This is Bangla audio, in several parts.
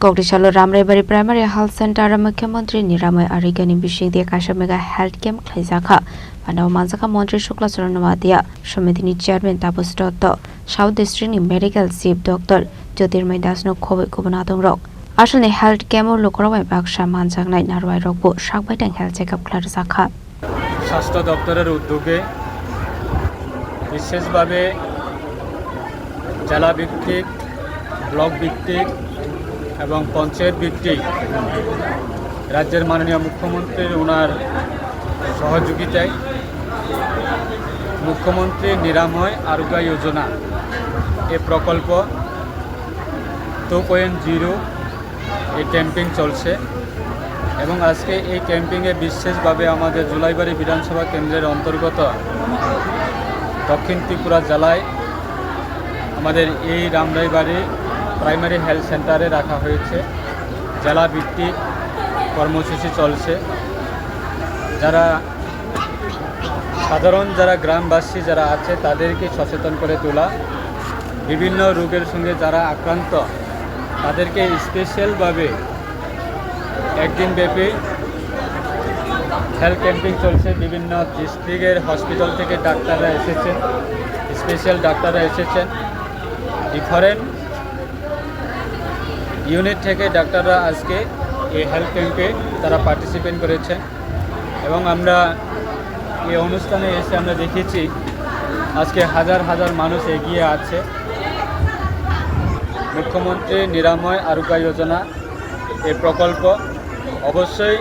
Kokdishalo Ramraibari Primary Health Center Mukhyamantri Niramay Arigani Bishingdi Kashamega Health Camp Khaizakha Pandaw Manzaka Mantri Shukla Saranwadia Shomitini Chairman Tapus Dr. South District Medical Chief Dr. Jyotirmay Dasno Covid Kubanatung Rock Ashane Health Camp Lokrawai Baksha Manzagnai Narwai Rockbo Shakbaitang Health Checkup Khaizakha স্বাস্থ্য দপ্তরের উদ্যোগে বিশেষভাবে জেলা ভিত্তিক ব্লক ভিত্তিক এবং পঞ্চায়েত ভিত্তিক রাজ্যের মাননীয় মুখ্যমন্ত্রীর ওনার সহযোগিতায় মুখ্যমন্ত্রী নিরাময় আরোগ্য যোজনা এই প্রকল্প 2.0 এই ক্যাম্পিং চলছে এবং আজকে এই ক্যাম্পিংয়ে বিশেষভাবে আমাদের জুলাইবাড়ি বিধানসভা কেন্দ্রের অন্তর্গত দক্ষিণ ত্রিপুরা জেলায় আমাদের এই রামরাইবাড়ি প্রাইমারি হেলথ সেন্টারে রাখা হয়েছে জেলা ভিত্তিক কর্মসূচি চলছে যারা সাধারণ যারা গ্রামবাসী যারা আছে তাদেরকে সচেতন করে তোলা বিভিন্ন রোগের সঙ্গে যারা আক্রান্ত তাদেরকে স্পেশালভাবে একদিন ব্যাপী হেলথ ক্যাম্পিং চলছে বিভিন্ন ডিস্ট্রিক্টের হসপিটাল থেকে ডাক্তাররা এসেছেন স্পেশাল ডাক্তাররা এসেছেন ডিফারেন্ট ইউনিট থেকে ডাক্তাররা আজকে এই হেলথ ক্যাম্পে তারা পার্টিসিপেট করেছেন এবং আমরা এই অনুষ্ঠানে এসে আমরা দেখেছি আজকে হাজার হাজার মানুষ এগিয়ে আছে মুখ্যমন্ত্রী নিরাময় আরোগ্য যোজনা এই প্রকল্প অবশ্যই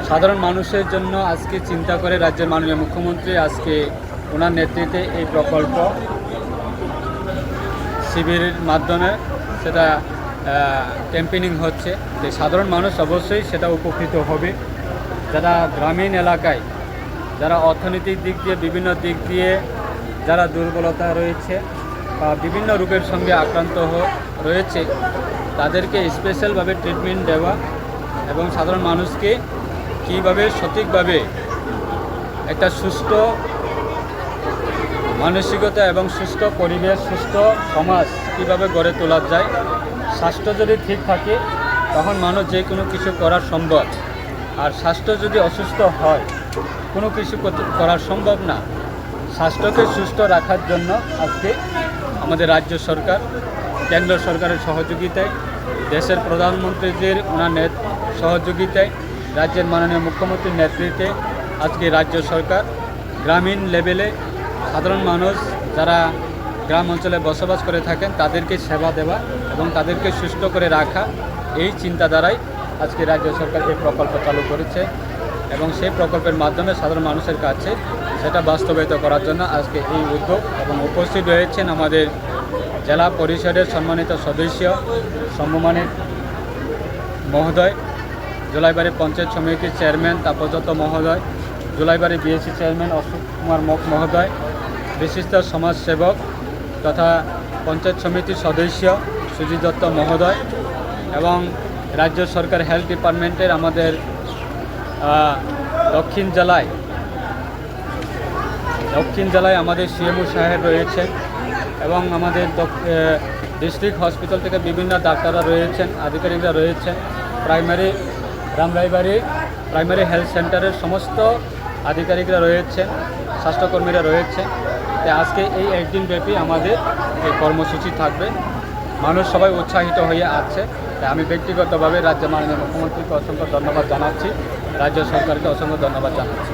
সাধারণ মানুষের জন্য আজকে চিন্তা করে রাজ্যের মাননীয় মুখ্যমন্ত্রী আজকে ওনার নেতৃত্বে এই প্রকল্প শিবিরের মাধ্যমে সেটা ক্যাম্পেইনিং হচ্ছে যে সাধারণ মানুষ অবশ্যই সেটা উপকৃত হবে যারা গ্রামীণ এলাকায় যারা অর্থনৈতিক দিক দিয়ে বিভিন্ন দিক দিয়ে যারা দুর্বলতা রয়েছে বা বিভিন্ন রোগের সঙ্গে আক্রান্ত রয়েছে তাদেরকে স্পেশালভাবে ট্রিটমেন্ট দেওয়া এবং সাধারণ মানুষকে কীভাবে সঠিকভাবে একটা সুস্থ মানসিকতা এবং সুস্থ পরিবেশ সুস্থ সমাজ কীভাবে গড়ে তোলা যায় স্বাস্থ্য যদি ঠিক থাকে তখন মানুষ যে কোনো কিছু করা সম্ভব আর স্বাস্থ্য যদি অসুস্থ হয় কোনো কিছু করা সম্ভব না স্বাস্থ্যকে সুস্থ রাখার জন্য আজকে আমাদের রাজ্য সরকার কেন্দ্র সরকারের সহযোগিতায় দেশের প্রধানমন্ত্রীদের ওনার সহযোগিতায় রাজ্যের মাননীয় মুখ্যমন্ত্রীর নেতৃত্বে আজকে রাজ্য সরকার গ্রামীণ লেভেলে সাধারণ মানুষ যারা গ্রাম অঞ্চলে বসবাস করে থাকেন তাদেরকে সেবা দেওয়া এবং তাদেরকে সুস্থ করে রাখা এই চিন্তাধারায় আজকে রাজ্য সরকার এই প্রকল্প চালু করেছে এবং সেই প্রকল্পের মাধ্যমে সাধারণ মানুষের কাছে সেটা বাস্তবায়িত করার জন্য আজকে এই উদ্যোগ এবং উপস্থিত রয়েছেন আমাদের জেলা পরিষদের সম্মানিত সদস্য সম্মানিত মহোদয় জুলাইবাড়ি পঞ্চায়েত সমিতির চেয়ারম্যান তাপসদত্ত মহোদয় জুলাইবাড়ি বিএসসি চেয়ারম্যান অশোক কুমার মহোদয় বিশিষ্ট সমাজসেবক তথা পঞ্চায়েত সমিতির সদস্য সুজিত দত্ত মহোদয় এবং রাজ্য সরকার হেলথ ডিপার্টমেন্টের আমাদের দক্ষিণ জেলায় আমাদের সিএমও সাহেব রয়েছেন এবং আমাদের ডিস্ট্রিক্ট হসপিটাল থেকে বিভিন্ন ডাক্তাররা রয়েছেন আধিকারিকরা রয়েছেন রামরাইবাড়ি প্রাইমারি হেলথ সেন্টারের সমস্ত আধিকারিকরা রয়েছেন স্বাস্থ্যকর্মীরা রয়েছে তাই আজকে এই একদিন ব্যাপী আমাদের এই কর্মসূচি থাকবে মানুষ সবাই উৎসাহিত হয়ে আছে তাই আমি ব্যক্তিগতভাবে রাজ্য মাননীয় মুখ্যমন্ত্রীকে অসংখ্য ধন্যবাদ জানাচ্ছি রাজ্য সরকারকে অসংখ্য ধন্যবাদ জানাচ্ছি